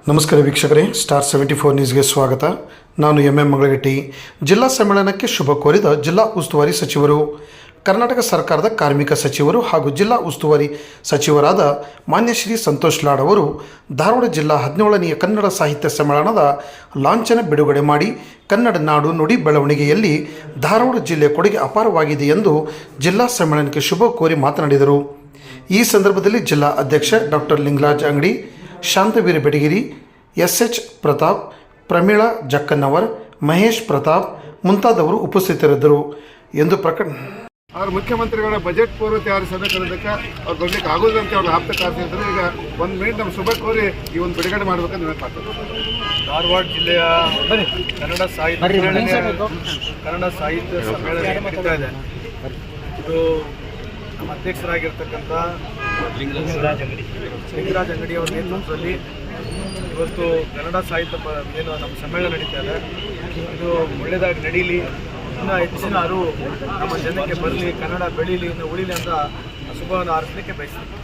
ನಮಸ್ಕಾರ ವೀಕ್ಷಕರೇ, ಸ್ಟಾರ್ 74 ನ್ಯೂಸ್ಗೆ ಸ್ವಾಗತ. ನಾನು ಎಂ ಮಗಳಗಟ್ಟಿ. ಜಿಲ್ಲಾ ಸಮ್ಮೇಳನಕ್ಕೆ ಶುಭ ಕೋರಿದ ಜಿಲ್ಲಾ ಉಸ್ತುವಾರಿ ಸಚಿವರು, ಕರ್ನಾಟಕ ಸರ್ಕಾರದ ಕಾರ್ಮಿಕ ಸಚಿವರು ಹಾಗೂ ಜಿಲ್ಲಾ ಉಸ್ತುವಾರಿ ಸಚಿವರಾದ ಮಾನ್ಯ ಶ್ರೀ ಸಂತೋಷ್ ಲಾಡ್ ಅವರು ಧಾರವಾಡ ಜಿಲ್ಲಾ 17ನೇ ಕನ್ನಡ ಸಾಹಿತ್ಯ ಸಮ್ಮೇಳನದ ಲಾಂಛನ ಬಿಡುಗಡೆ ಮಾಡಿ, ಕನ್ನಡ ನಾಡು ನುಡಿ ಬೆಳವಣಿಗೆಯಲ್ಲಿ ಧಾರವಾಡ ಜಿಲ್ಲೆಯ ಕೊಡುಗೆ ಅಪಾರವಾಗಿದೆ ಎಂದು ಜಿಲ್ಲಾ ಸಮ್ಮೇಳನಕ್ಕೆ ಶುಭ ಕೋರಿ ಮಾತನಾಡಿದರು. ಈ ಸಂದರ್ಭದಲ್ಲಿ ಜಿಲ್ಲಾ ಅಧ್ಯಕ್ಷ ಡಾಕ್ಟರ್ ಲಿಂಗರಾಜ್ ಅಂಗಡಿ, ಶಾಂತವೀರ ಬೆಡಗಿರಿ, ಎಸ್.ಎಚ್. ಪ್ರತಾಪ್, ಪ್ರಮೀಳಾ ಜಕ್ಕನ್ನವರ್, ಮಹೇಶ್ ಪ್ರತಾಪ್ ಮುಂತಾದವರು ಉಪಸ್ಥಿತರಿದ್ದರು ಎಂದು ಅವ್ರ ಮುಖ್ಯಮಂತ್ರಿಗಳ ಬಜೆಟ್ ಪೂರ್ವ ತಯಾರಿ ಸಭೆ ಕರೆದಕ್ಕೆ ಅವ್ರು ಬರ್ಲಿಕ್ಕೆ ಆಗೋದಂತೆ ಅವ್ರು ಆಪ್ತ ಕಾರ್ಯದರ್ಶಿಗಳು ಈಗ 1 ಮಿನಿಟ್ ನಮ್ಮ ಶುಭ ಕೋರಿ ಈ ಒಂದು ಬಿಡುಗಡೆ ಮಾಡ್ಬೇಕಂತ ನೆನಪಾಗ್ತದೆ. ಧಾರವಾಡ ಜಿಲ್ಲೆಯ ಕನ್ನಡ ಸಾಹಿತ್ಯ ಸಮ್ಮೇಳನ ನಡೀತಾ ಇದೆ. ಇದು ನಮ್ಮ ಅಧ್ಯಕ್ಷರಾಗಿರ್ತಕ್ಕಂಥ ಲಿಂಗರಾಜ್ ಅಂಗಡಿ ಅವರ ನೇತೃತ್ವದಲ್ಲಿ ಇವತ್ತು ಕನ್ನಡ ಸಾಹಿತ್ಯ ಏನು ನಮ್ಮ ಸಮ್ಮೇಳನ ನಡೀತಾ ಇದೆ. ಇದು ಒಳ್ಳೆಯದಾಗಿ ನಡೀಲಿ, ಇನ್ನೂ ಹೆಚ್ಚಿನ ಅರಿವು ನಮ್ಮ ಜನಕ್ಕೆ ಬರಲಿ, ಕನ್ನಡ ಬೆಳೀಲಿ, ಇನ್ನು ಉಳಿಲಿ ಅಂತ ಶುಭವನ್ನು ಹಾರೈಸಲಿಕ್ಕೆ ಬಯಸ್ತೀನಿ.